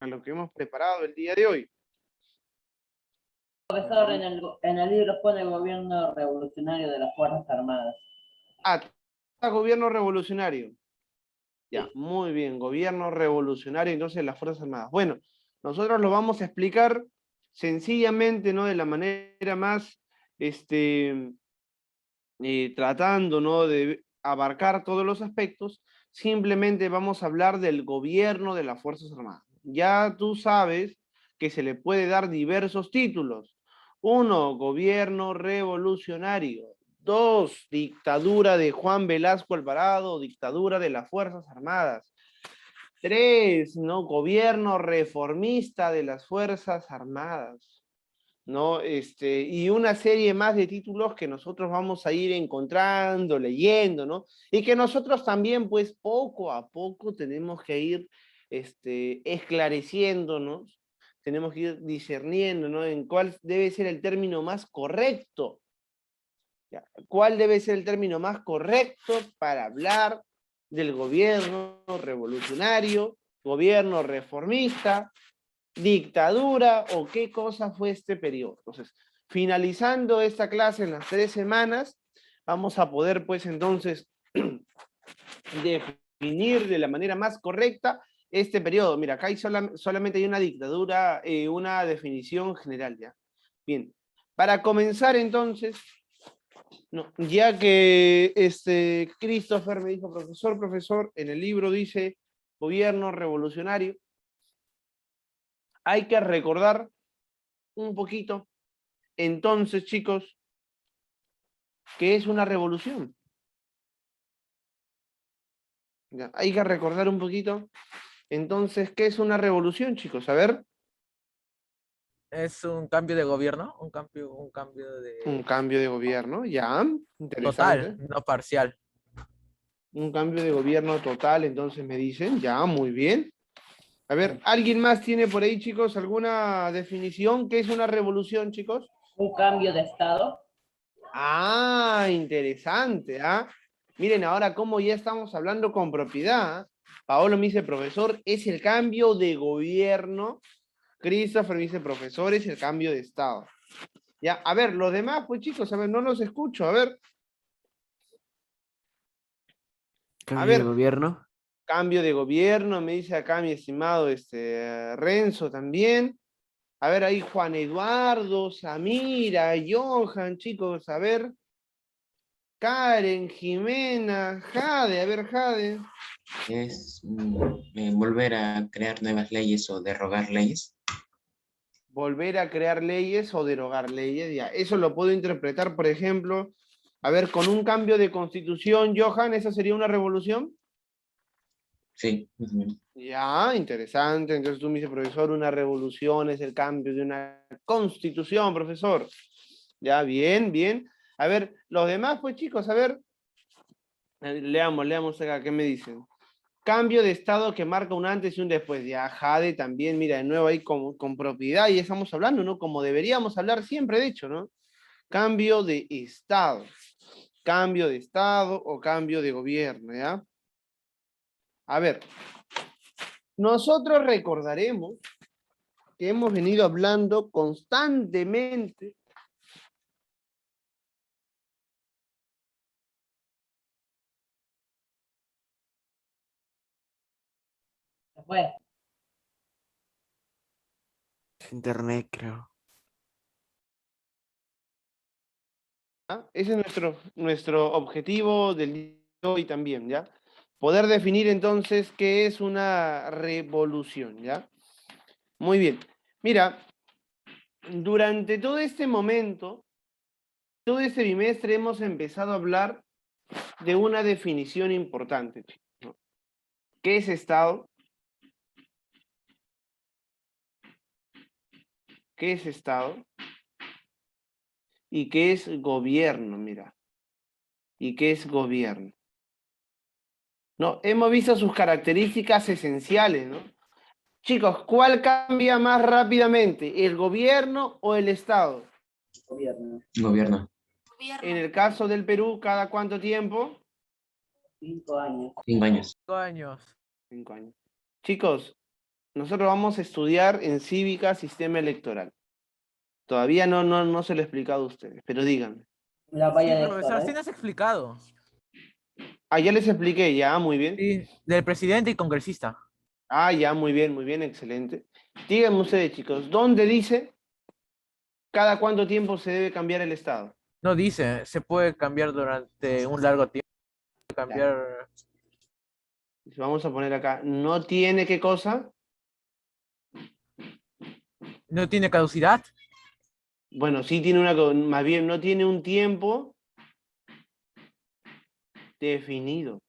a lo que hemos preparado el día de hoy. Profesor, en el libro pone gobierno revolucionario de las Fuerzas Armadas. Gobierno revolucionario. Ya, Sí. muy bien, gobierno revolucionario, entonces las Fuerzas Armadas. Bueno, nosotros lo vamos a explicar sencillamente, ¿no? De la manera más, tratando, ¿no? De abarcar todos los aspectos, simplemente vamos a hablar del gobierno de las Fuerzas Armadas. Ya tú sabes que se le puede dar diversos títulos. 1, gobierno revolucionario. 2, dictadura de Juan Velasco Alvarado, dictadura de las Fuerzas Armadas. 3, ¿no? Gobierno reformista de las Fuerzas Armadas, ¿no? Y una serie más de títulos que nosotros vamos a ir encontrando, leyendo, ¿no? Y que nosotros también, pues, poco a poco tenemos que ir esclareciéndonos, tenemos que ir discerniendo, ¿no? En cuál debe ser el término más correcto. ¿Ya? ¿Cuál debe ser el término más correcto para hablar del gobierno revolucionario, gobierno reformista, dictadura o qué cosa fue este periodo? Entonces, finalizando esta clase en las 3 semanas, vamos a poder, pues, entonces, definir de la manera más correcta este periodo. Mira, acá hay solamente hay una dictadura, una definición general, ¿ya? Bien, para comenzar entonces, no, ya que Christopher me dijo, profesor, en el libro dice gobierno revolucionario, hay que recordar un poquito, entonces, chicos, ¿qué es una revolución? Ya, hay que recordar un poquito, entonces, ¿qué es una revolución, chicos? A ver. Es un cambio de gobierno, un cambio Un de cambio de gobierno, ya, total, interesante. no parcial. Un cambio de gobierno total, entonces me dicen, ya, muy bien. A ver, ¿alguien más tiene por ahí, chicos, alguna definición? ¿Qué es una revolución, chicos? Un cambio de estado. Ah, interesante, ¿ah? Miren ahora cómo ya estamos hablando con propiedad. ¿Ah? Paolo me dice, profesor, es el cambio de gobierno. Christopher me dice, profesor, es el cambio de estado. Ya, a ver, los demás, pues chicos, a ver, no los escucho, a ver. Cambio de gobierno. Cambio de gobierno, me dice acá mi estimado Renzo también. A ver, ahí Juan Eduardo, Samira, Johan, chicos, a ver. Karen, Jimena, Jade, a ver, Jade. Es volver a crear nuevas leyes o derogar leyes. Volver a crear leyes o derogar leyes, ya. Eso lo puedo interpretar, por ejemplo, a ver, con un cambio de constitución, Johan, ¿esa sería una revolución? Sí, más o menos. Ya, interesante. Entonces tú me dices, profesor, una revolución es el cambio de una constitución, profesor. Ya, bien, bien. A ver, los demás, pues chicos, a ver. Leamos acá, ¿qué me dicen? Cambio de estado que marca un antes y un después. Ya, Jade también, mira, de nuevo ahí con propiedad, y estamos hablando, ¿no? Como deberíamos hablar siempre, de hecho, ¿no? Cambio de estado. Cambio de estado o cambio de gobierno, ¿ya? A ver, nosotros recordaremos que hemos venido hablando constantemente Después, Internet, creo. ¿ah? Ese es nuestro objetivo del día de hoy también, ¿ya? Poder definir entonces qué es una revolución, ¿ya? Muy bien. Mira, durante todo este momento, todo este bimestre hemos empezado a hablar de una definición importante, ¿no? ¿Qué es Estado? ¿Qué es Estado? ¿Y qué es gobierno? Mira. ¿Y qué es gobierno? No, hemos visto sus características esenciales, ¿no? Chicos, ¿cuál cambia más rápidamente, el gobierno o el Estado? gobierno. Gobierno. En el caso del Perú, ¿cada cuánto tiempo? 5 años. 5 años. 5 años. 5 años. Chicos, Nosotros vamos a estudiar en cívica sistema electoral. Todavía no se lo he explicado a ustedes, pero díganme. La Sí, valla profesor, sí electoral. nos has explicado. Ah, ya les expliqué, ya, muy bien. Sí, del presidente y congresista. Ah, ya, muy bien, excelente. Díganme ustedes, chicos, ¿dónde dice cada cuánto tiempo se debe cambiar el estado? No dice, se puede cambiar durante un largo tiempo. Cambiar. Vamos a poner acá, ¿no tiene qué cosa? No tiene caducidad. Bueno, sí tiene más bien, no tiene un tiempo definido.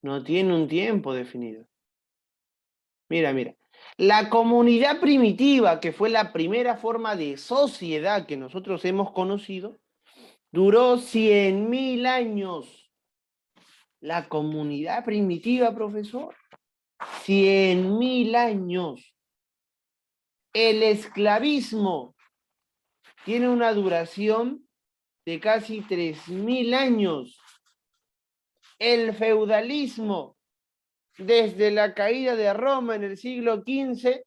No tiene un tiempo definido. Mira. La comunidad primitiva, que fue la primera forma de sociedad que nosotros hemos conocido, duró 100.000 años. La comunidad primitiva, profesor, 100.000 años. El esclavismo tiene una duración de casi 3.000 años. El feudalismo, desde la caída de Roma en el siglo XV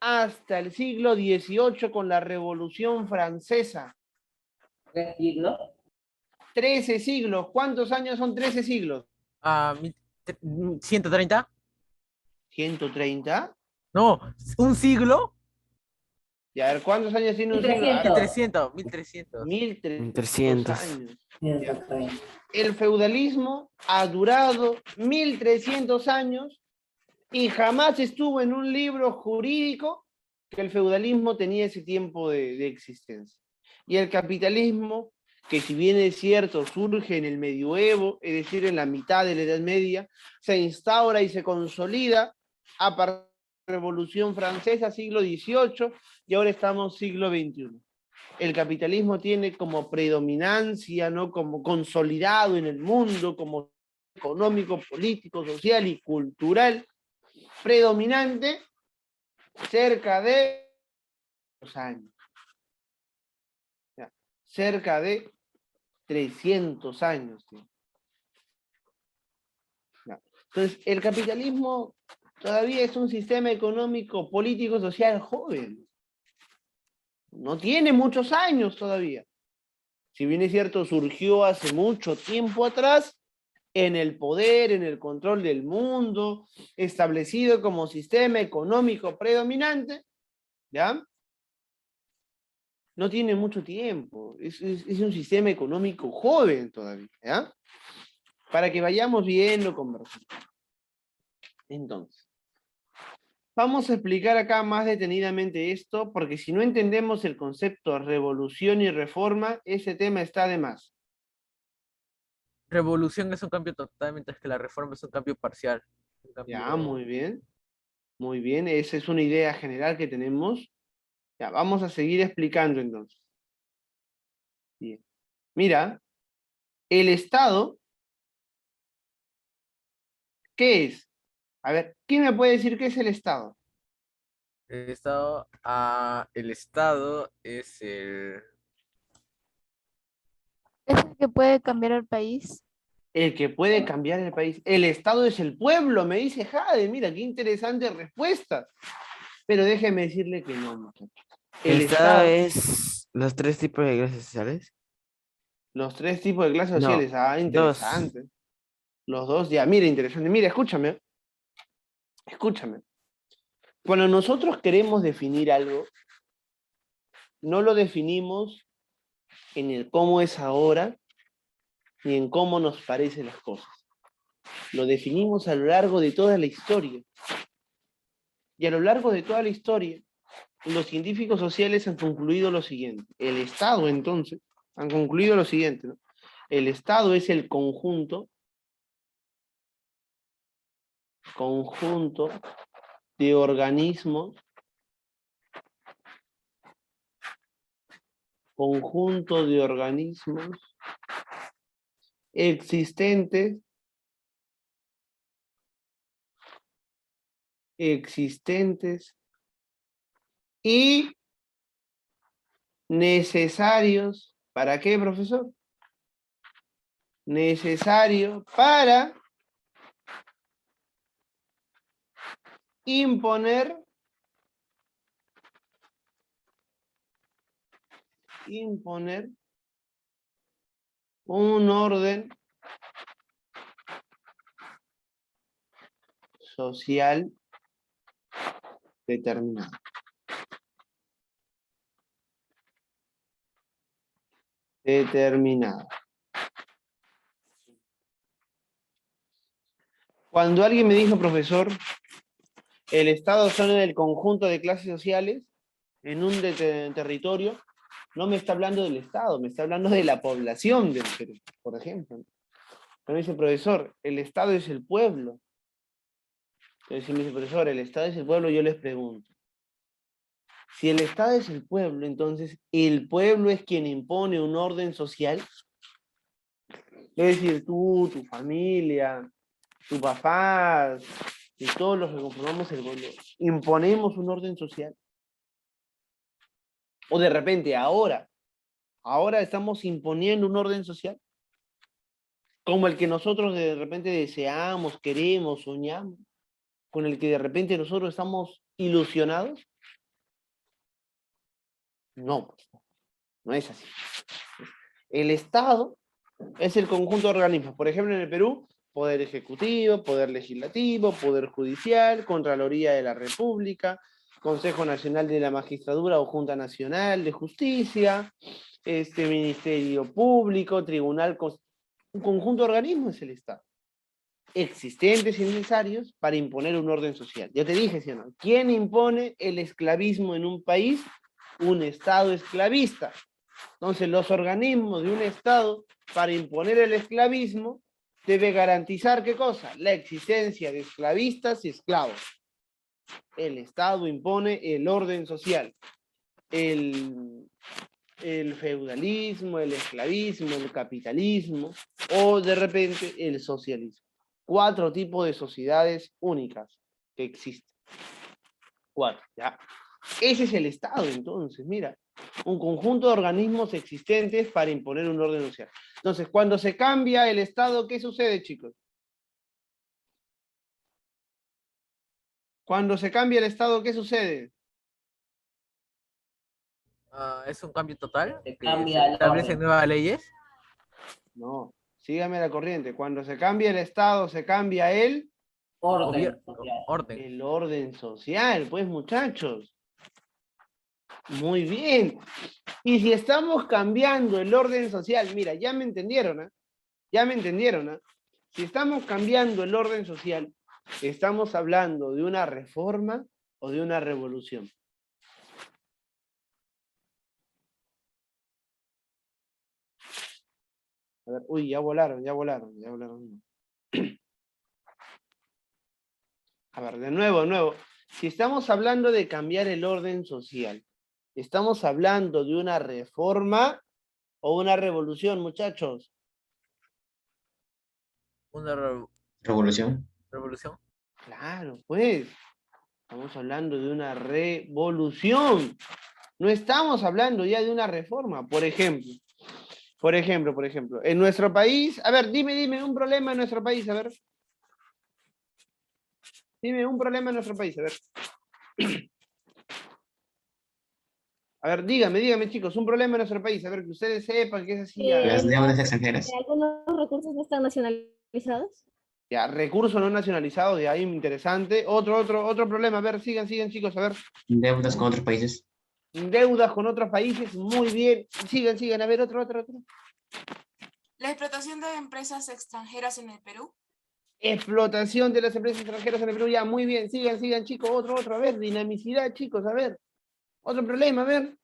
hasta el siglo XVIII con la Revolución Francesa. ¿Qué siglo? 13 siglos. ¿Cuántos años son 13 siglos? Ah, 130. 130. No, un siglo. Y a ver, ¿cuántos años tiene un siglo? 1300. 1300. 1.300 1300. años. 130. El feudalismo ha durado 1.300 años y jamás estuvo en un libro jurídico que el feudalismo tenía ese tiempo de existencia. Y el capitalismo, que si bien es cierto, surge en el medioevo, es decir, en la mitad de la Edad Media, se instaura y se consolida a partir de la Revolución Francesa, siglo XVIII, y ahora estamos siglo XXI. El capitalismo tiene como predominancia, ¿no? Como consolidado en el mundo, como económico, político, social y cultural, predominante cerca de los años. Cerca de 300 años. ¿Sí? Entonces, el capitalismo todavía es un sistema económico, político, social joven. No tiene muchos años todavía. Si bien es cierto, surgió hace mucho tiempo atrás, en el poder, en el control del mundo, establecido como sistema económico predominante, ¿ya? No tiene mucho tiempo, es un sistema económico joven todavía, ¿ya? Para que vayamos viendo, conversando. Entonces, vamos a explicar acá más detenidamente esto, porque si no entendemos el concepto revolución y reforma, ese tema está de más. Revolución es un cambio total, mientras que la reforma es un cambio parcial. Un cambio... Ya, muy bien, esa es una idea general que tenemos. Ya, vamos a seguir explicando entonces. Bien. Mira, el Estado, ¿qué es? A ver, ¿quién me puede decir qué es el Estado? El Estado es el... Es el que puede cambiar el país. El que puede cambiar el país. El Estado es el pueblo, me dice Jade. Mira, qué interesante respuesta. Pero déjeme decirle que no, muchachos. El Estado es los tres tipos de clases sociales. Los tres tipos de clases No, sociales. Ah, interesante. Los dos, ya, mira, interesante. Mira, escúchame. Escúchame. Cuando nosotros queremos definir algo, no lo definimos en el cómo es ahora, ni en cómo nos parecen las cosas. Lo definimos a lo largo de toda la historia. Y a lo largo de toda la historia, los científicos sociales han concluido lo siguiente. El Estado, entonces, han concluido lo siguiente, ¿no? El Estado es el conjunto de organismos, existentes y necesarios. ¿Para qué, profesor? Necesario para imponer un orden social determinado. Cuando alguien me dijo, profesor, el Estado son el conjunto de clases sociales en un territorio, no me está hablando del Estado, me está hablando de la población del Perú, por ejemplo. Pero me dice, profesor, el Estado es el pueblo. Entonces, si me dice, profesor, el Estado es el pueblo, yo les pregunto. Si el Estado es el pueblo, entonces, ¿el pueblo es quien impone un orden social? Es decir, tú, tu familia, tu papá, y todos los que conformamos el pueblo, ¿imponemos un orden social? O de repente, ahora estamos imponiendo un orden social, como el que nosotros de repente deseamos, queremos, soñamos, con el que de repente nosotros estamos ilusionados. No, pues, no es así. El Estado es el conjunto de organismos. Por ejemplo, en el Perú, Poder Ejecutivo, Poder Legislativo, Poder Judicial, Contraloría de la República, Consejo Nacional de la Magistratura o Junta Nacional de Justicia, Ministerio Público, Tribunal, un conjunto de organismos es el Estado, existentes y necesarios para imponer un orden social. Ya te dije, ¿sí o no? ¿Quién impone el esclavismo en un país? Un Estado esclavista. Entonces, los organismos de un Estado, para imponer el esclavismo, debe garantizar, ¿qué cosa? La existencia de esclavistas y esclavos. El Estado impone el orden social. El feudalismo, el esclavismo, el capitalismo, o de repente el socialismo. 4 tipos de sociedades únicas que existen. 4, ¿ya? Ese es el Estado, entonces, mira. Un conjunto de organismos existentes para imponer un orden social. Entonces, cuando se cambia el Estado, ¿qué sucede, chicos? Cuando se cambia el Estado, ¿qué sucede? ¿Es un cambio total? Se ¿Que cambia se el establecen orden. nuevas leyes? No, sígame la corriente. Cuando se cambia el Estado, se cambia Orden social. Orden. el orden social, pues, muchachos. Muy bien. Y si estamos cambiando el orden social, mira, ya me entendieron, ¿eh? Ya me entendieron, ¿eh? Si estamos cambiando el orden social, ¿estamos hablando de una reforma o de una revolución? A ver, uy, ya volaron. A ver, de nuevo. Si estamos hablando de cambiar el orden social, ¿estamos hablando de una reforma o una revolución, muchachos? Una Revolución. revolución. Claro, pues. Estamos hablando de una revolución. No estamos hablando ya de una reforma. Por ejemplo, en nuestro país, a ver, dime un problema en nuestro país, a ver. Dime un problema en nuestro país, a ver. A ver, dígame, chicos, un problema en nuestro país, a ver, que ustedes sepan que es así. Las deudas extranjeras. Algunos recursos no están nacionalizados. Ya, recursos no nacionalizados, de ahí interesante. Otro problema, a ver, sigan, chicos, a ver. Deudas con otros países. Deudas con otros países, muy bien. Sigan, a ver, otro. La explotación de empresas extranjeras en el Perú. Explotación de las empresas extranjeras en el Perú, ya, muy bien. Sigan, chicos, otro, a ver, dinamicidad, chicos, a ver. Otro problema, a ver.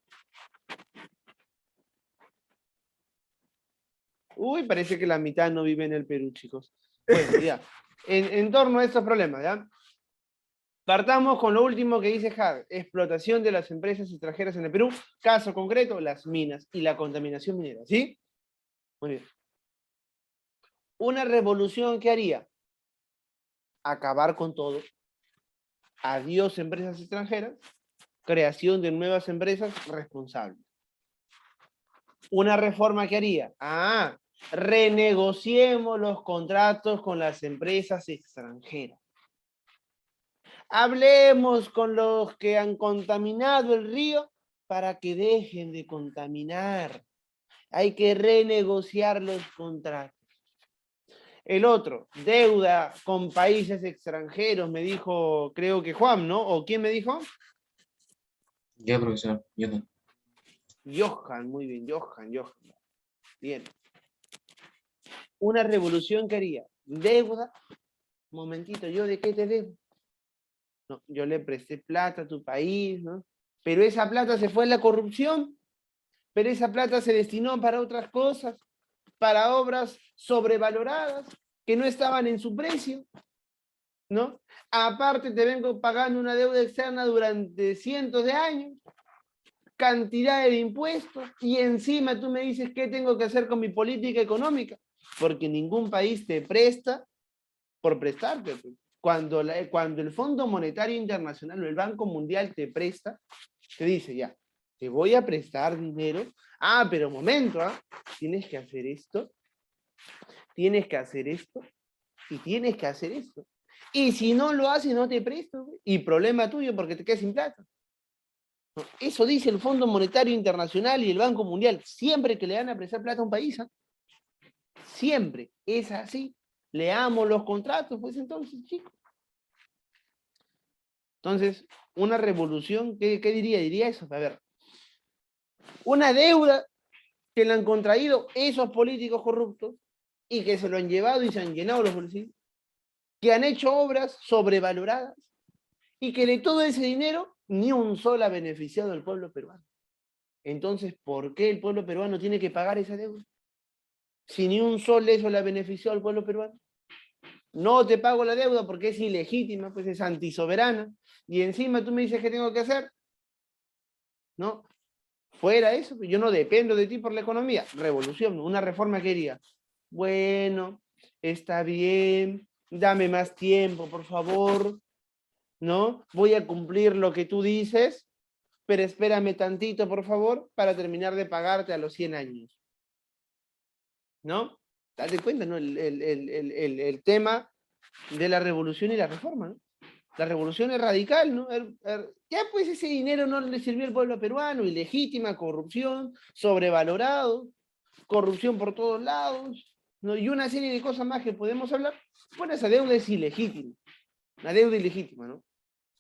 Uy, parece que la mitad no vive en el Perú, chicos. Bueno, ya. En torno a estos problemas, ¿ya? Partamos con lo último que dice Jade. Explotación de las empresas extranjeras en el Perú. Caso concreto, las minas y la contaminación minera, ¿sí? Muy bien. Una revolución, ¿qué haría? Acabar con todo. Adiós empresas extranjeras. Creación de nuevas empresas responsables. Una reforma, ¿qué haría? Renegociemos los contratos con las empresas extranjeras. Hablemos con los que han contaminado el río para que dejen de contaminar. Hay que renegociar los contratos. El otro, deuda con países extranjeros, me dijo, creo que Juan, ¿no? ¿O quién me dijo? Yo, profesor, yo no. Johan, muy bien, Johan. Bien. Una revolución que haría. Deuda. Un momentito, ¿yo de qué te debo? No, yo le presté plata a tu país, ¿no? Pero esa plata se fue en la corrupción, pero esa plata se destinó para otras cosas, para obras sobrevaloradas, que no estaban en su precio, ¿no? Aparte te vengo pagando una deuda externa durante cientos de años, cantidad de impuestos, y encima tú me dices qué tengo que hacer con mi política económica, porque ningún país te presta por prestarte. Pues. Cuando el Fondo Monetario Internacional o el Banco Mundial te presta, te dice ya, te voy a prestar dinero. Ah, pero momento, tienes que hacer esto, tienes que hacer esto, y tienes que hacer esto. Y si no lo haces, no te presto. Y problema tuyo porque te quedas sin plata. Eso dice el Fondo Monetario Internacional y el Banco Mundial. Siempre que le van a prestar plata a un país, siempre es así. Leamos los contratos, pues entonces, chicos. Entonces, una revolución, ¿qué diría? Diría eso, a ver. Una deuda que le han contraído esos políticos corruptos y que se lo han llevado y se han llenado los bolsillos, que han hecho obras sobrevaloradas y que de todo ese dinero ni un solo ha beneficiado al pueblo peruano. Entonces, ¿por qué el pueblo peruano tiene que pagar esa deuda? Si ni un sol eso le ha beneficiado al pueblo peruano. No te pago la deuda porque es ilegítima, pues es antisoberana, y encima tú me dices qué tengo que hacer. ¿No? Fuera eso, yo no dependo de ti por la economía. Revolución, una reforma que diría, bueno, está bien, dame más tiempo, por favor, ¿no? Voy a cumplir lo que tú dices, pero espérame tantito, por favor, para terminar de pagarte a los 100 años. ¿No? Date cuenta, ¿no? El tema de la revolución y la reforma, ¿no? La revolución es radical, ¿no? Ya pues ese dinero no le sirvió al pueblo peruano, ilegítima, corrupción, sobrevalorado, corrupción por todos lados, ¿no? Y una serie de cosas más que podemos hablar. Bueno, esa deuda es ilegítima, una deuda ilegítima, ¿no?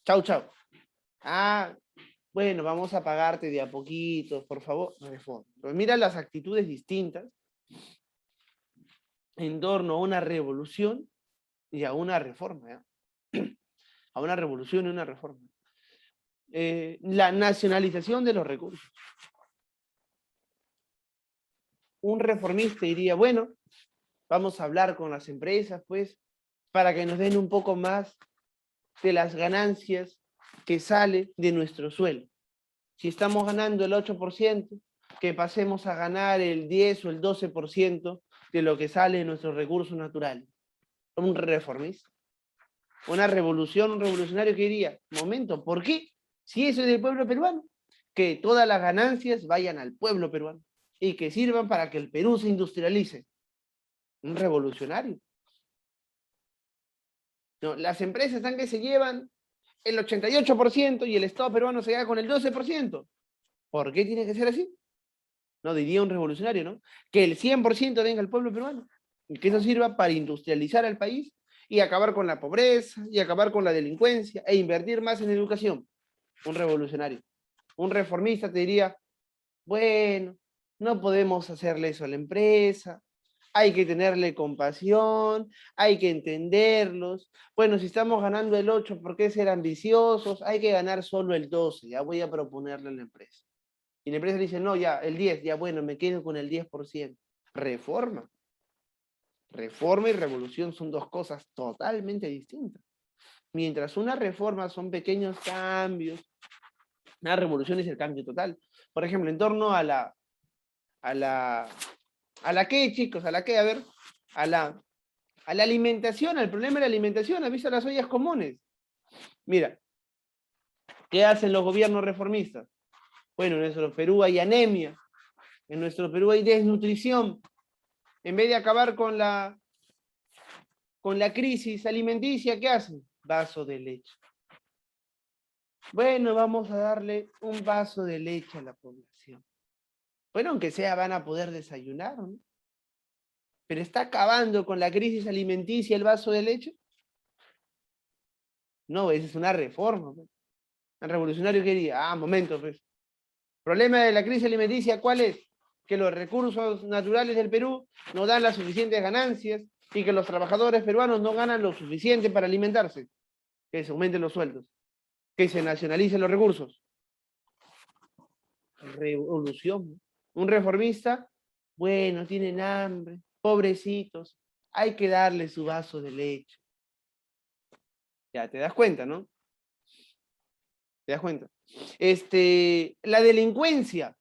Chau, chau. Ah, bueno, vamos a pagarte de a poquito, por favor, reforma. Pero mira las actitudes distintas en torno a una revolución y a una reforma, ¿ya? A una revolución y una reforma. La nacionalización de los recursos. Un reformista diría, bueno, vamos a hablar con las empresas, pues, para que nos den un poco más de las ganancias que sale de nuestro sueldo. Si estamos ganando el 8%, que pasemos a ganar el 10 o el 12% de lo que sale de nuestros recursos naturales. Un reformista. Una revolución, un revolucionario que diría, momento, ¿por qué? Si eso es del pueblo peruano, que todas las ganancias vayan al pueblo peruano y que sirvan para que el Perú se industrialice. Un revolucionario. No, las empresas están que se llevan el 88% y el Estado peruano se queda con el 12%. ¿Por qué tiene que ser así? No, diría un revolucionario, ¿no? Que el 100% venga al pueblo peruano y que eso sirva para industrializar al país y acabar con la pobreza, y acabar con la delincuencia, e invertir más en educación. Un revolucionario. Un reformista te diría, bueno, no podemos hacerle eso a la empresa, hay que tenerle compasión, hay que entenderlos. Bueno, si estamos ganando el 8, ¿por qué ser ambiciosos? Hay que ganar solo el 12, ya voy a proponerle a la empresa. Y la empresa dice, no, ya, el 10, ya bueno, me quedo con el 10%. Reforma. Reforma y revolución son dos cosas totalmente distintas. Mientras una reforma son pequeños cambios, una revolución es el cambio total. Por ejemplo, en torno a la qué, chicos, a la qué, a ver, a la alimentación, al problema de la alimentación, ¿has visto las ollas comunes? Mira, ¿qué hacen los gobiernos reformistas? Bueno, en nuestro Perú hay anemia, en nuestro Perú hay desnutrición. En vez de acabar con la crisis alimenticia, ¿qué hacen? Vaso de leche. Bueno, vamos a darle un vaso de leche a la población. Bueno, aunque sea van a poder desayunar, ¿no? Pero está acabando con la crisis alimenticia el vaso de leche. No, esa es una reforma, pues. El revolucionario quería, momento, pues. Problema de la crisis alimenticia, ¿cuál es? Que los recursos naturales del Perú no dan las suficientes ganancias y que los trabajadores peruanos no ganan lo suficiente para alimentarse. Que se aumenten los sueldos, que se nacionalicen los recursos. Revolución. Un reformista, bueno, tienen hambre, pobrecitos, hay que darle su vaso de leche. Ya, te das cuenta, ¿no? ¿Te das cuenta? La delincuencia,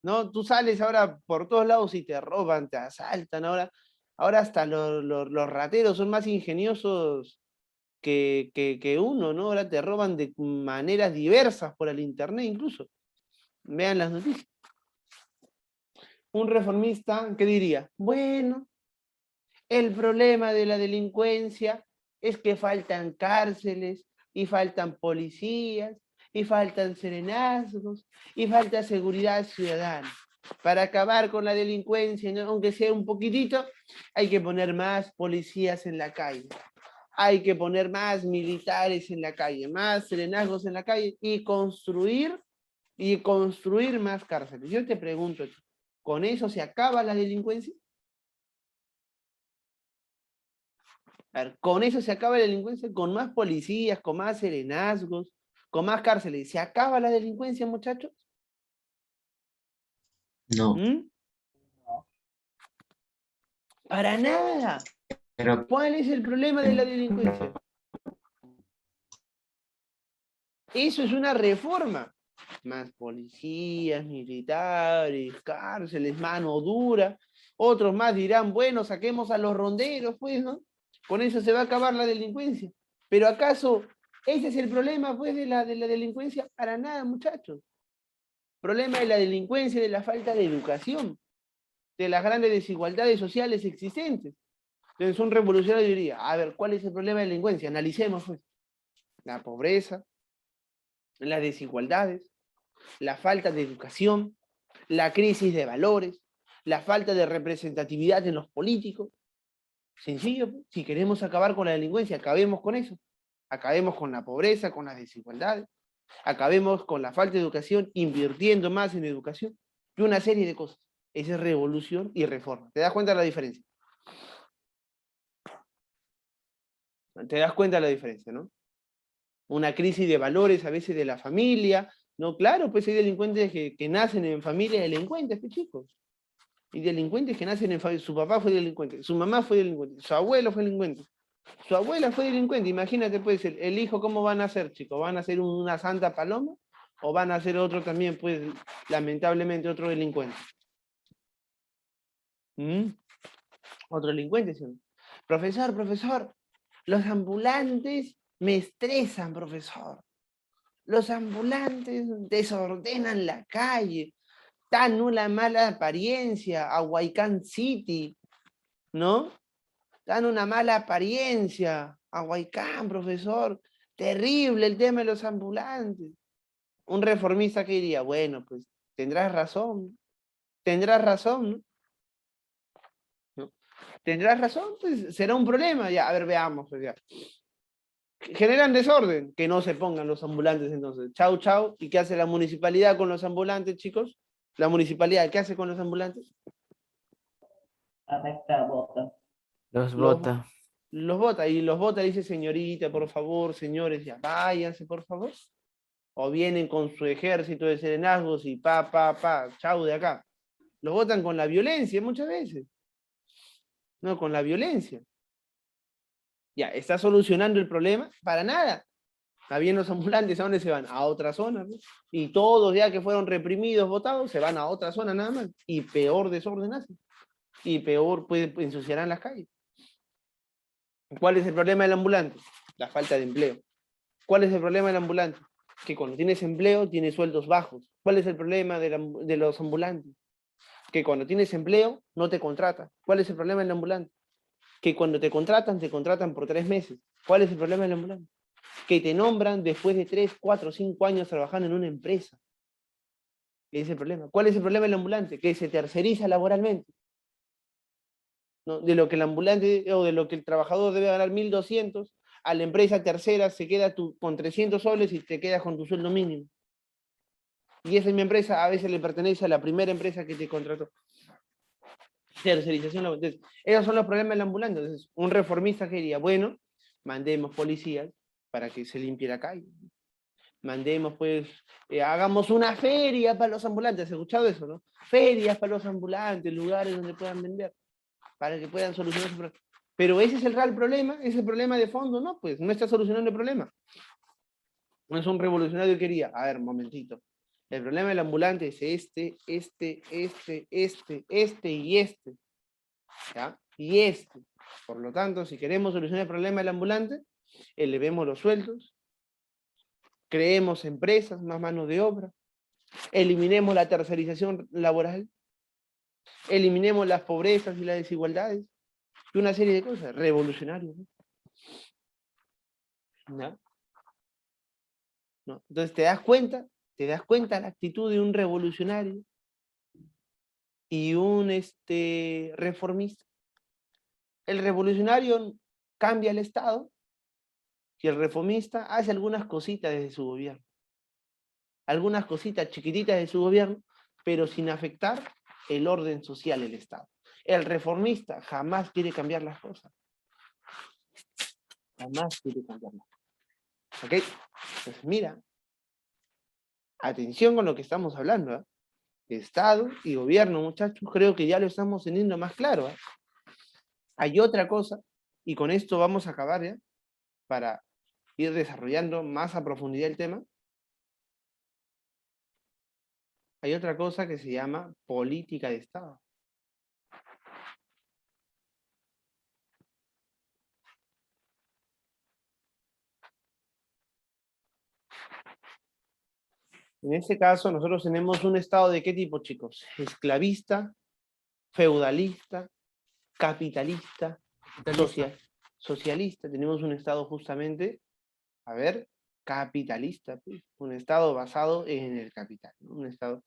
¿no? Tú sales ahora por todos lados y te roban, te asaltan, ahora hasta los rateros son más ingeniosos que uno, ¿no? Ahora te roban de maneras diversas por el internet incluso. Vean las noticias. Un reformista, ¿qué diría? Bueno, el problema de la delincuencia es que faltan cárceles y faltan policías y faltan serenazgos y falta seguridad ciudadana. Para acabar con la delincuencia, ¿no? Aunque sea un poquitito, hay que poner más policías en la calle. Hay que poner más militares en la calle, más serenazgos en la calle y construir más cárceles. Yo te pregunto, ¿con eso se acaba la delincuencia? A ver, ¿con eso se acaba la delincuencia? ¿Con más policías, con más serenazgos, con más cárceles? ¿Se acaba la delincuencia, muchachos? No, ¿Mm? Para nada. pero ¿Cuál es el problema de la delincuencia? Eso es una reforma. Más policías, militares, cárceles, mano dura. Otros más dirán, bueno, saquemos a los ronderos, pues, ¿no? Con eso se va a acabar la delincuencia. Pero ¿acaso ese es el problema, pues, de la delincuencia? Para nada, muchachos. Problema de la delincuencia, de la falta de educación, de las grandes desigualdades sociales existentes. Entonces un revolucionario diría, a ver, ¿cuál es el problema de la delincuencia? Analicemos, pues. La pobreza, las desigualdades, la falta de educación, la crisis de valores, la falta de representatividad en los políticos. Sencillo, pues. Si queremos acabar con la delincuencia, acabemos con eso. Acabemos con la pobreza, con las desigualdades. Acabemos con la falta de educación, invirtiendo más en educación. Y una serie de cosas. Esa es revolución y reforma. ¿Te das cuenta de la diferencia? ¿Te das cuenta de la diferencia, no? Una crisis de valores a veces de la familia, ¿no? Claro, pues hay delincuentes que nacen en familias delincuentes, pues chicos. Y delincuentes que nacen en familia, su papá fue delincuente, su mamá fue delincuente, su abuelo fue delincuente, su abuela fue delincuente. Imagínate, pues, el hijo, ¿cómo van a ser, chicos? ¿Van a ser una santa paloma? ¿O van a ser otro también, pues, lamentablemente, otro delincuente? ¿Mm? Otro delincuente, ¿sí? Profesor, los ambulantes me estresan, profesor. Los ambulantes desordenan la calle, dan una mala apariencia a Huaycán City, ¿no? Dan una mala apariencia a Huaycán, profesor. Terrible el tema de los ambulantes. Un reformista que diría, bueno, pues tendrás razón, ¿no? ¿No? Tendrás razón, pues será un problema. Ya, a ver, veamos, pues ya. Generan desorden, que no se pongan los ambulantes entonces. Chau, chau. ¿Y qué hace la municipalidad con los ambulantes, chicos? La municipalidad, ¿qué hace con los ambulantes? Arresta, vota. Los Los, vota. los vota, y los vota, dice, señorita, por favor, señores, ya váyanse, por favor. O vienen con su ejército de serenazgos y chau de acá. Los votan con la violencia muchas veces. No, con la violencia. Ya, ¿está solucionando el problema? Para nada. Está bien, los ambulantes, ¿a dónde se van? A otra zona, ¿no? Y todos ya que fueron reprimidos, votados, se van a otra zona nada más. Y peor desorden hacen. Y peor, pues, ensuciarán las calles. ¿Cuál es el problema del ambulante? La falta de empleo. ¿Cuál es el problema del ambulante? Que cuando tienes empleo, tienes sueldos bajos. ¿Cuál es el problema de los ambulantes? Que cuando tienes empleo, no te contratan. ¿Cuál es el problema del ambulante? Que cuando te contratan por 3 meses. ¿Cuál es el problema del ambulante? que te nombran después de 3, 4, 5 años trabajando en una empresa. Ese es el problema. ¿Cuál es el problema del ambulante? Que se terceriza laboralmente. ¿No? De lo que el ambulante o de lo que el trabajador debe ganar 1.200, a la empresa tercera se queda con 300 soles y te quedas con tu sueldo mínimo. Y esa misma empresa a veces le pertenece a la primera empresa que te contrató. Tercerización. Entonces, esos son los problemas del ambulante. Entonces, un reformista que diría, bueno, mandemos policías para que se limpie la calle. Mandemos, pues, hagamos una feria para los ambulantes. ¿Has escuchado eso, no? Ferias para los ambulantes, lugares donde puedan vender, para que puedan solucionar su problema. Pero ese es el real problema, ese es el problema de fondo, ¿no? Pues no está solucionando el problema. No es un revolucionario que quería. A ver, un momentito. El problema del ambulante es este y este. ¿Ya? Y este. Por lo tanto, si queremos solucionar el problema del ambulante, elevemos los sueldos, creemos empresas, más mano de obra, eliminemos la tercerización laboral, eliminemos las pobrezas y las desigualdades, y una serie de cosas, revolucionarios. ¿No? ¿No? Entonces te das cuenta la actitud de un revolucionario y un reformista. El revolucionario cambia el Estado y el reformista hace algunas cositas desde su gobierno. Algunas cositas chiquititas de su gobierno, pero sin afectar el orden social del Estado. El reformista jamás quiere cambiar las cosas. Jamás quiere cambiar las cosas. ¿Ok? Pues mira, atención con lo que estamos hablando, ¿eh? Estado y gobierno, muchachos, creo que ya lo estamos teniendo más claro, ¿eh? Hay otra cosa, y con esto vamos a acabar, ¿ya? Para ir desarrollando más a profundidad el tema. Hay otra cosa que se llama política de Estado. En este caso, nosotros tenemos un Estado de qué tipo, chicos? Esclavista, feudalista, capitalista, socialista. Tenemos un Estado justamente, a ver, capitalista, pues, un Estado basado en el capital, ¿no? Un Estado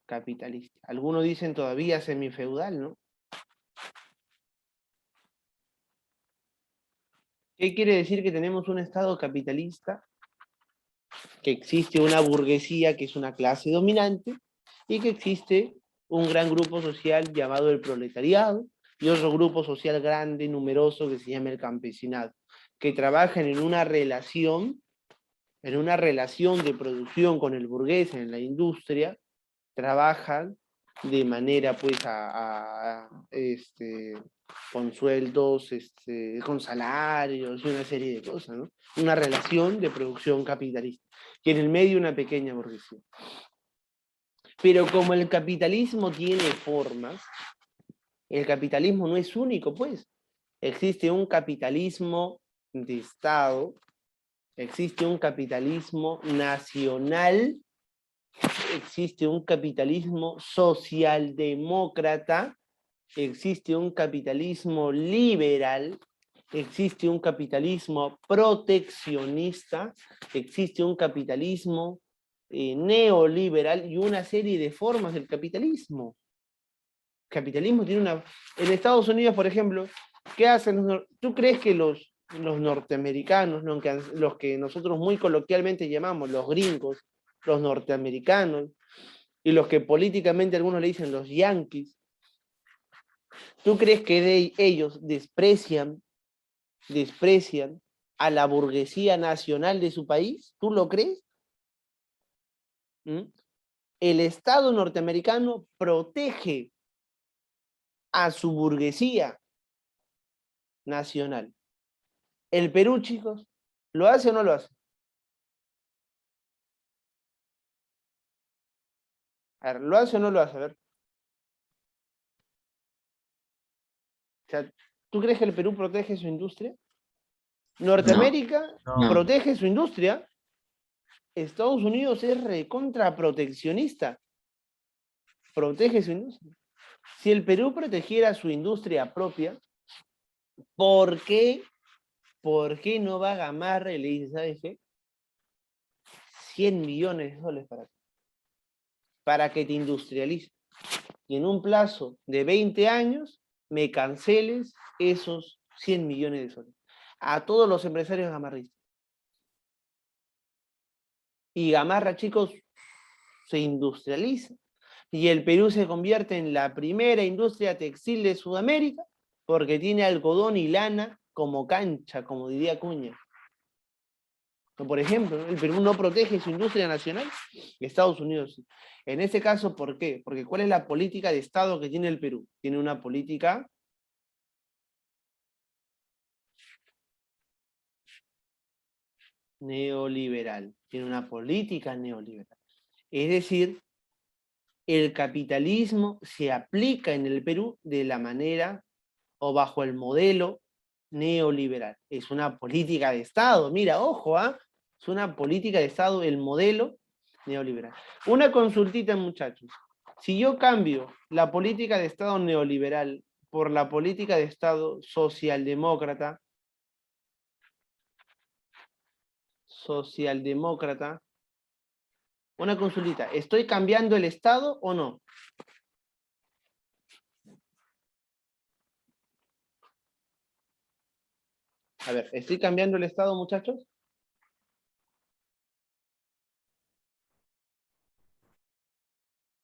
capitalista. Algunos dicen todavía semifeudal, ¿no? ¿Qué quiere decir que tenemos un Estado capitalista? Que existe una burguesía que es una clase dominante y que existe un gran grupo social llamado el proletariado y otro grupo social grande, numeroso, que se llama el campesinado, que trabajan en una relación de producción con el burgués en la industria, trabajan de manera pues con sueldos, con salarios y una serie de cosas, ¿no? Una relación de producción capitalista, y en el medio una pequeña burguesía. Pero como el capitalismo tiene formas, el capitalismo no es único, pues. Existe un capitalismo de Estado, existe un capitalismo nacional, existe un capitalismo socialdemócrata, existe un capitalismo liberal, existe un capitalismo proteccionista, existe un capitalismo neoliberal y una serie de formas del capitalismo. El capitalismo tiene una... En Estados Unidos, por ejemplo, ¿qué hacen? ¿Tú crees que los norteamericanos, ¿no? Los que nosotros muy coloquialmente llamamos los gringos, los norteamericanos, y los que políticamente algunos le dicen los yanquis, ¿tú crees que ellos desprecian a la burguesía nacional de su país? ¿Tú lo crees? ¿Mm? El Estado norteamericano protege a su burguesía nacional. ¿El Perú, chicos, lo hace o no lo hace? A ver, ¿lo hace o no lo hace? A ver. O sea, ¿tú crees que el Perú protege su industria? Norteamérica No. protege su industria. Estados Unidos es recontra proteccionista. Protege su industria. Si el Perú protegiera su industria propia, ¿por qué ¿por qué no va Gamarra y le dice, ¿sabes qué? 100 millones de soles para que te industrialices. Y en un plazo de 20 años me canceles esos 100 millones de soles. A todos los empresarios gamarristas. Y Gamarra, chicos, se industrializa. Y el Perú se convierte en la primera industria textil de Sudamérica porque tiene algodón y lana como cancha, como diría Cuña. Por ejemplo, el Perú no protege su industria nacional, Estados Unidos sí. En ese caso, ¿por qué? Porque ¿cuál es la política de Estado que tiene el Perú? Tiene una política neoliberal. Tiene una política neoliberal. Es decir, el capitalismo se aplica en el Perú de la manera o bajo el modelo neoliberal. Es una política de Estado. Mira, ojo, ¿ah? Es una política de Estado, el modelo neoliberal. Una consultita, muchachos. Si yo cambio la política de Estado neoliberal por la política de Estado socialdemócrata, una consultita, ¿estoy cambiando el Estado o no? A ver, ¿estoy cambiando el Estado, muchachos?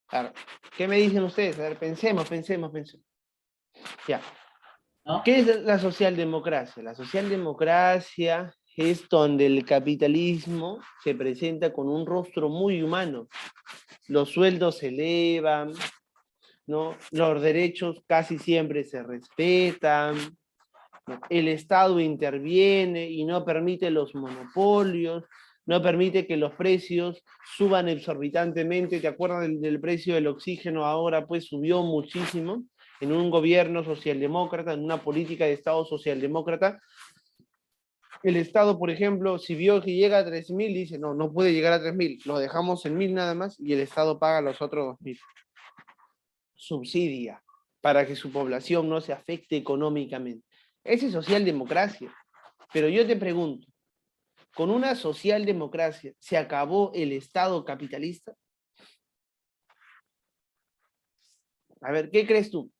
A ver, ¿qué me dicen ustedes? A ver, pensemos. Ya. ¿No? ¿Qué es la socialdemocracia? La socialdemocracia es donde el capitalismo se presenta con un rostro muy humano. Los sueldos se elevan, ¿no? Los derechos casi siempre se respetan, ¿no? El Estado interviene y no permite los monopolios, no permite que los precios suban exorbitantemente. ¿Te acuerdas del precio del oxígeno? Ahora pues subió muchísimo en un gobierno socialdemócrata, en una política de Estado socialdemócrata. El Estado, por ejemplo, si vio que llega a 3.000, dice, no, no puede llegar a 3.000, lo dejamos en 1.000 nada más y el Estado paga los otros 2.000. Subsidia para que su población no se afecte económicamente. Esa es socialdemocracia. Pero yo te pregunto, ¿con una socialdemocracia se acabó el Estado capitalista? A ver, ¿qué crees tú?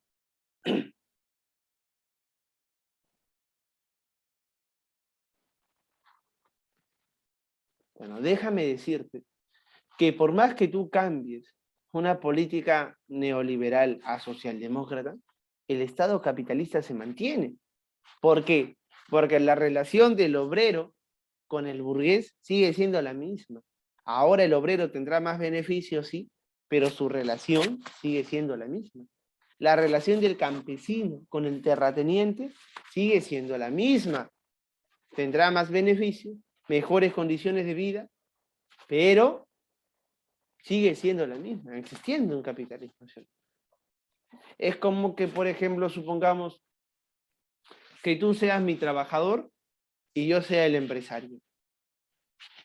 Bueno, déjame decirte que por más que tú cambies una política neoliberal a socialdemócrata, el Estado capitalista se mantiene. ¿Por qué? Porque la relación del obrero con el burgués sigue siendo la misma. Ahora el obrero tendrá más beneficios, sí, pero su relación sigue siendo la misma. La relación del campesino con el terrateniente sigue siendo la misma. Tendrá más beneficios, mejores condiciones de vida, pero sigue siendo la misma, existiendo un capitalismo. Es como que, por ejemplo, supongamos que tú seas mi trabajador y yo sea el empresario.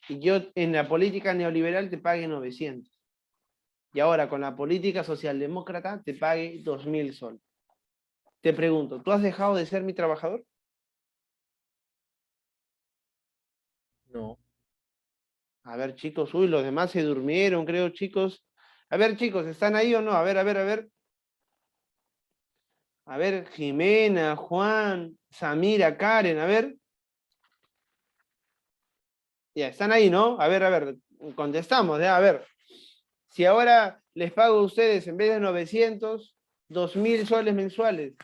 Y yo en la política neoliberal te pague 900. Y ahora con la política socialdemócrata te pague 2.000 soles. Te pregunto, ¿tú has dejado de ser mi trabajador? No. A ver, chicos, uy, los demás se durmieron, creo, chicos. A ver, chicos, ¿están ahí o no? A ver. A ver, Jimena, Juan, Samira, Karen, a ver. Ya, están ahí, ¿no? A ver, contestamos, ya, a ver. Si ahora les pago a ustedes, en vez de 900, 2.000 soles mensuales,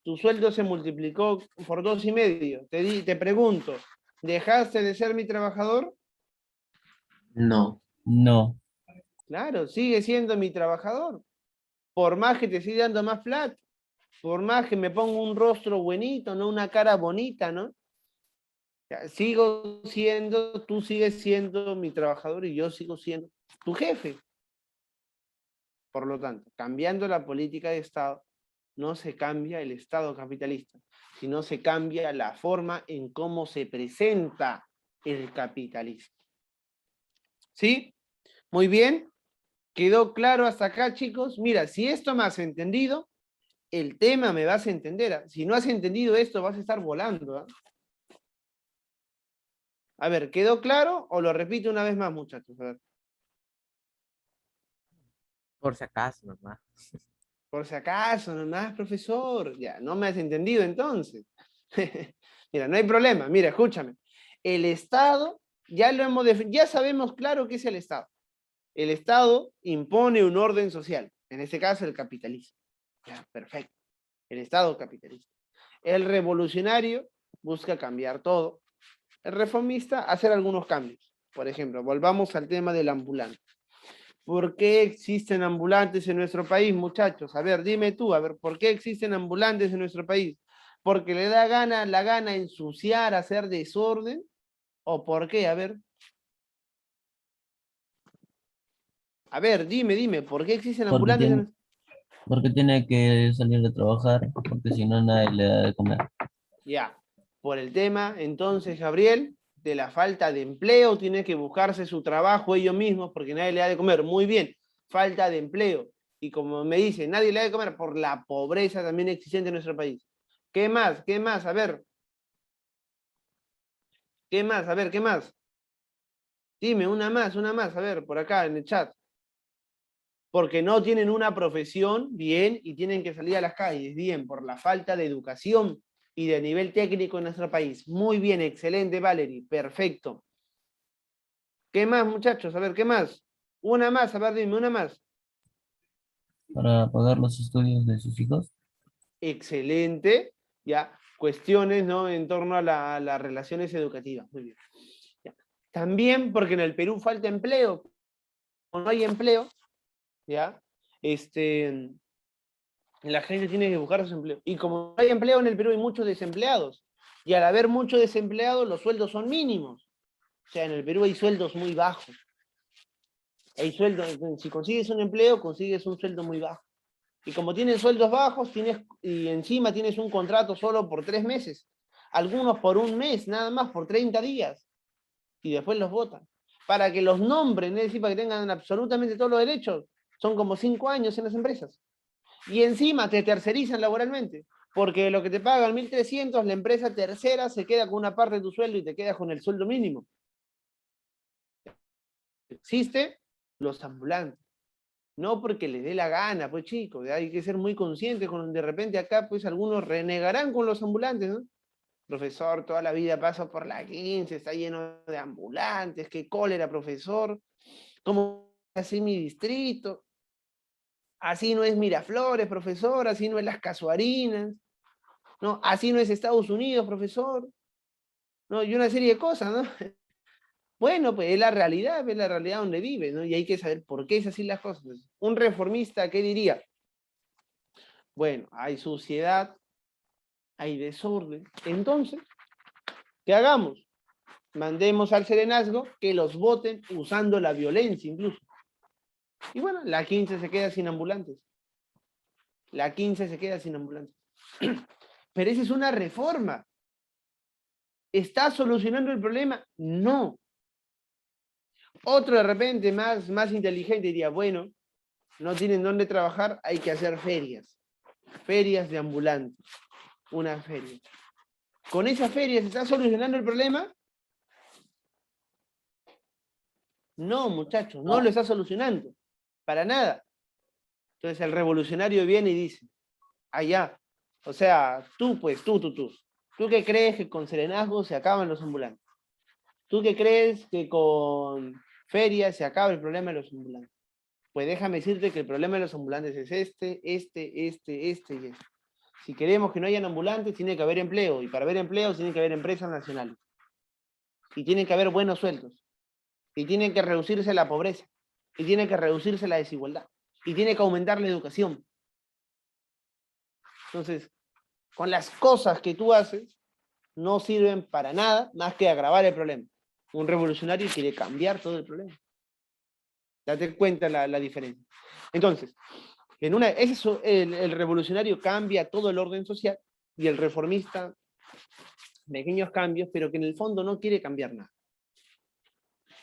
tu sueldo se multiplicó por 2,5. Te pregunto, ¿dejaste de ser mi trabajador? No. No. Claro, sigue siendo mi trabajador. Por más que te siga dando más plata, por más que me ponga un rostro buenito, no una cara bonita, ¿no? Sigo siendo, tú sigues siendo mi trabajador y yo sigo siendo tu jefe. Por lo tanto, cambiando la política de Estado, no se cambia el Estado capitalista, sino se cambia la forma en cómo se presenta el capitalismo. ¿Sí? Muy bien. ¿Quedó claro hasta acá, chicos? Mira, si esto me has entendido, el tema me vas a entender. Si no has entendido esto, vas a estar volando. A ver, ¿quedó claro o lo repito una vez más, muchachos? A ver, Por si acaso, nomás. por si acaso, nomás, profesor. Ya, no me has entendido entonces. Mira, no hay problema. Mira, escúchame. El Estado, ya sabemos claro qué es el Estado. El Estado impone un orden social, en este caso el capitalismo. Ya, perfecto. El Estado capitalista. El revolucionario busca cambiar todo. El reformista hacer algunos cambios. Por ejemplo, volvamos al tema del ambulante. ¿Por qué existen ambulantes en nuestro país, muchachos? A ver, dime tú, a ver, ¿por qué existen ambulantes en nuestro país? ¿Porque le da la gana ensuciar, hacer desorden? ¿O por qué? A ver, dime, ¿por qué existen Porque ambulantes en tiene, nuestro porque tiene que salir de trabajar, porque si no nadie le da de comer. Ya, por el tema, entonces, Gabriel, de la falta de empleo, tiene que buscarse su trabajo ellos mismos porque nadie le da de comer. Muy bien, falta de empleo. Y como me dice, nadie le da de comer por la pobreza también existente en nuestro país. ¿Qué más? ¿Qué más? A ver. ¿Qué más? A ver, ¿qué más? Dime, una más, a ver, por acá en el chat. Porque no tienen una profesión, bien, y tienen que salir a las calles, bien, por la falta de educación y de nivel técnico en nuestro país. Muy bien, excelente, Valerie, perfecto. ¿Qué más, muchachos? A ver, ¿qué más? Una más, a ver, dime, una más. Para pagar los estudios de sus hijos. Excelente, ya, cuestiones, ¿no? En torno a las relaciones educativas, muy bien. Ya. También porque en el Perú falta empleo, o no hay empleo, ¿ya? La gente tiene que buscar su empleo. Y como no hay empleo en el Perú, hay muchos desempleados. Y al haber muchos desempleados, los sueldos son mínimos. O sea, en el Perú hay sueldos muy bajos. Hay sueldos, si consigues un empleo, consigues un sueldo muy bajo. Y como tienes sueldos bajos, y encima tienes un contrato solo por 3 meses. Algunos por un mes, nada más, por 30 días. Y después los votan. Para que los nombren, es decir, para que tengan absolutamente todos los derechos. Son como 5 años en las empresas. Y encima te tercerizan laboralmente, porque lo que te pagan 1.300, la empresa tercera se queda con una parte de tu sueldo y te quedas con el sueldo mínimo. Existe los ambulantes, no porque les dé la gana, pues chicos, hay que ser muy conscientes, con de repente acá pues algunos renegarán con los ambulantes, ¿no? Profesor, toda la vida paso por la 15, está lleno de ambulantes, qué cólera, profesor, ¿cómo así mi distrito? Así no es Miraflores, profesor, así no es Las Casuarinas, ¿no? Así no es Estados Unidos, profesor, ¿no? Y una serie de cosas, ¿no? Bueno, pues es la realidad donde vive, ¿no? Y hay que saber por qué es así las cosas. Un reformista, ¿qué diría? Bueno, hay suciedad, hay desorden. Entonces, ¿qué hagamos? Mandemos al serenazgo que los voten usando la violencia incluso. Y bueno, la 15 se queda sin ambulantes. La 15 se queda sin ambulantes. Pero esa es una reforma. ¿Está solucionando el problema? No. Otro de repente más inteligente diría, bueno, no tienen dónde trabajar, hay que hacer ferias. Ferias de ambulantes. Una feria. ¿Con esa feria se está solucionando el problema? No, muchachos, no lo está solucionando. Para nada. Entonces el revolucionario viene y dice, allá, o sea, tú pues, tú. ¿Tú qué crees que con serenazgo se acaban los ambulantes? ¿Tú qué crees que con ferias se acaba el problema de los ambulantes? Pues déjame decirte que el problema de los ambulantes es este y este. Si queremos que no hayan ambulantes, tiene que haber empleo. Y para haber empleo, tiene que haber empresas nacionales. Y tiene que haber buenos sueldos. Y tiene que reducirse la pobreza. Y tiene que reducirse la desigualdad. Y tiene que aumentar la educación. Entonces, con las cosas que tú haces, no sirven para nada más que agravar el problema. Un revolucionario quiere cambiar todo el problema. Date cuenta la diferencia. Entonces, el revolucionario cambia todo el orden social y el reformista, pequeños cambios, pero que en el fondo no quiere cambiar nada.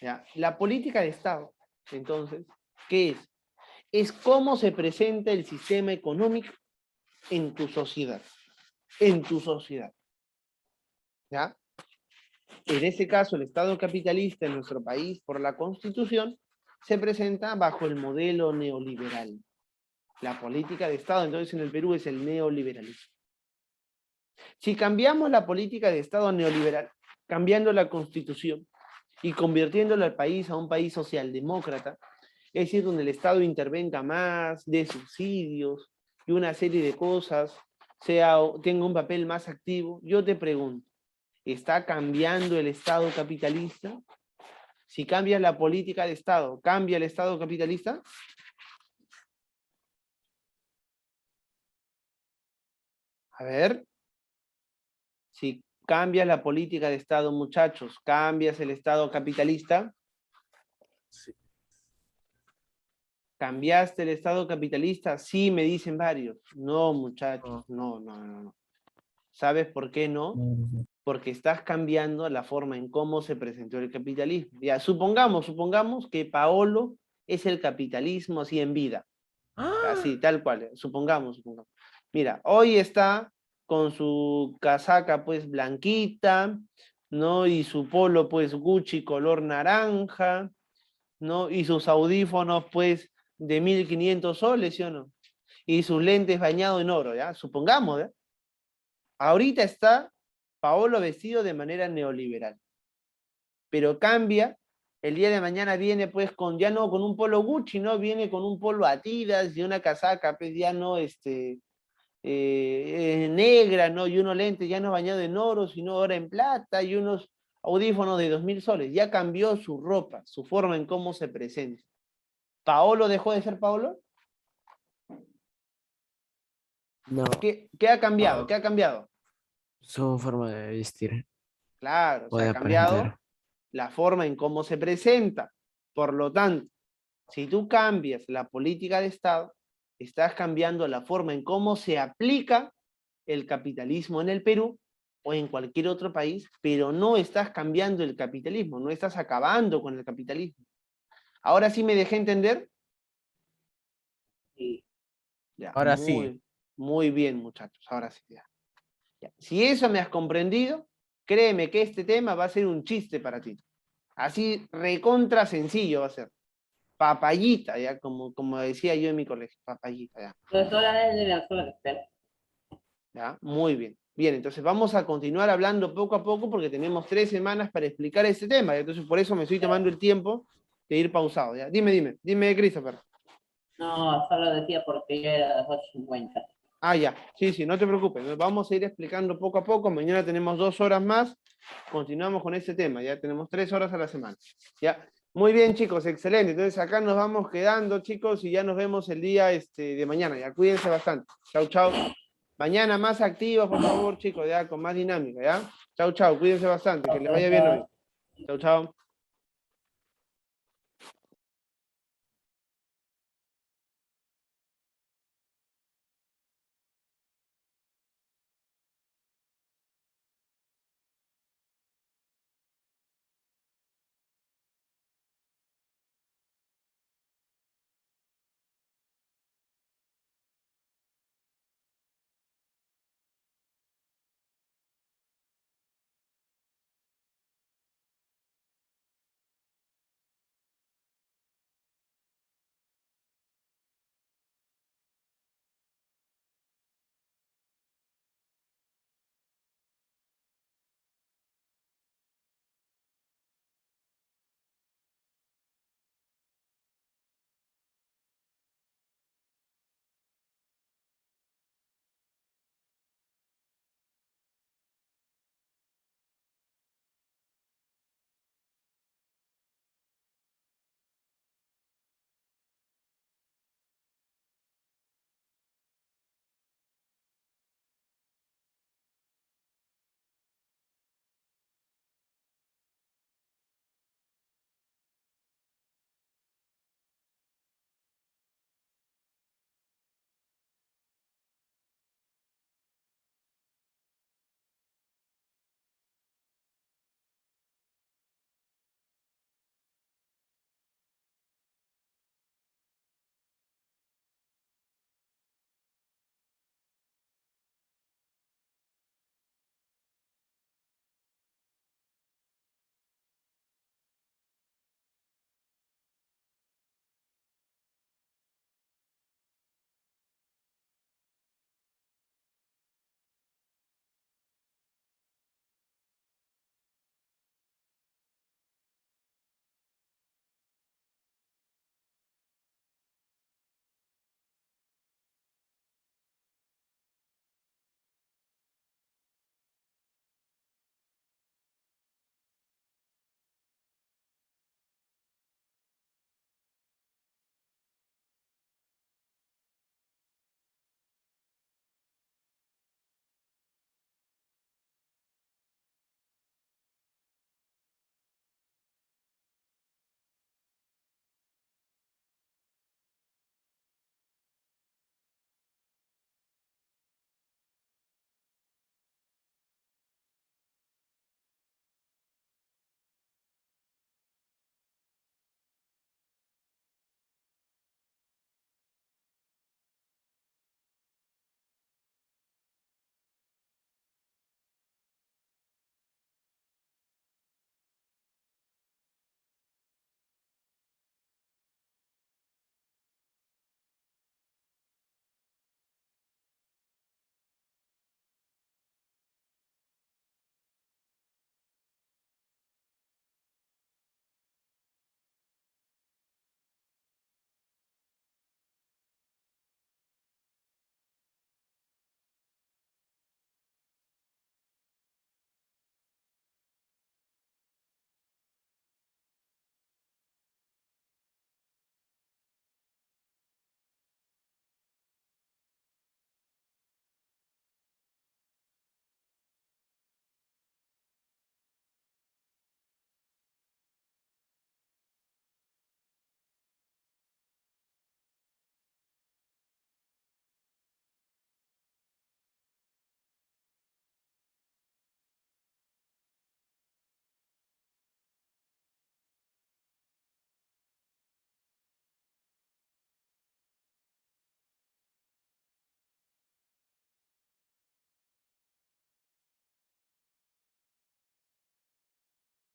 ¿Ya? La política de Estado, entonces, ¿qué es? Es cómo se presenta el sistema económico en tu sociedad. En tu sociedad. ¿Ya? En ese caso, el Estado capitalista en nuestro país, por la Constitución, se presenta bajo el modelo neoliberal. La política de Estado, entonces, en el Perú es el neoliberalismo. Si cambiamos la política de Estado neoliberal, cambiando la Constitución y convirtiéndolo al país a un país socialdemócrata, es decir, donde el Estado intervenga más, de subsidios y una serie de cosas, tenga un papel más activo, yo te pregunto, ¿está cambiando el Estado capitalista? Si cambias la política de Estado, ¿cambia el Estado capitalista? A ver, si cambias la política de Estado, muchachos, ¿cambias el Estado capitalista? Sí. ¿Cambiaste el Estado capitalista? Sí, me dicen varios. No, muchachos, no. ¿Sabes por qué no? Porque estás cambiando la forma en cómo se presentó el capitalismo. Ya, supongamos que Paolo es el capitalismo así en vida. Así, tal cual, supongamos. Mira, hoy está con su casaca pues blanquita, ¿no? Y su polo pues Gucci color naranja, ¿no? Y sus audífonos pues de 1.500 soles, ¿sí o no? Y sus lentes bañados en oro, ¿ya? Supongamos, ¿ya? Ahorita está Paolo vestido de manera neoliberal, pero cambia, el día de mañana viene pues ya no con un polo Gucci, ¿no? Viene con un polo Adidas y una casaca, pues ya no, negra, ¿no? Y unos lentes ya no bañados en oro, sino ahora en plata, y unos audífonos de 2.000 soles. Ya cambió su ropa, su forma en cómo se presenta. ¿Paolo dejó de ser Paolo? No, ¿Qué ha cambiado? ¿Qué ha cambiado? su forma de vestir Claro, o se de ha cambiado aparentar. la forma en cómo se presenta. Por lo tanto, si tú cambias la política de Estado, estás cambiando la forma en cómo se aplica el capitalismo en el Perú o en cualquier otro país, pero no estás cambiando el capitalismo, no estás acabando con el capitalismo. ¿Ahora sí me dejé entender? Sí. Ya, Ahora sí. muy bien, muchachos, ahora sí. Ya. Si eso me has comprendido, créeme que este tema va a ser un chiste para ti. Así recontra sencillo va a ser. Papayita, ya, como decía yo en mi colegio, papayita, ya. Profesora es de la suerte. ¿Ya? Muy bien. Bien, entonces vamos a continuar hablando poco a poco porque tenemos 3 semanas para explicar este tema. ¿Ya? Entonces por eso me estoy tomando el tiempo de ir pausado. ¿Ya? Dime, Christopher. No, solo decía porque ya era las 8:50. Ah, ya. Sí, no te preocupes. Nos vamos a ir explicando poco a poco. Mañana tenemos 2 horas más. Continuamos con este tema. Ya tenemos 3 horas a la semana. ¿Ya? Muy bien, chicos. Excelente. Entonces acá nos vamos quedando, chicos, y ya nos vemos el día de mañana. Ya cuídense bastante. Chau. Mañana más activos, por favor, chicos, ya con más dinámica, ¿ya? Chau, cuídense bastante, que les vaya bien hoy. Chau.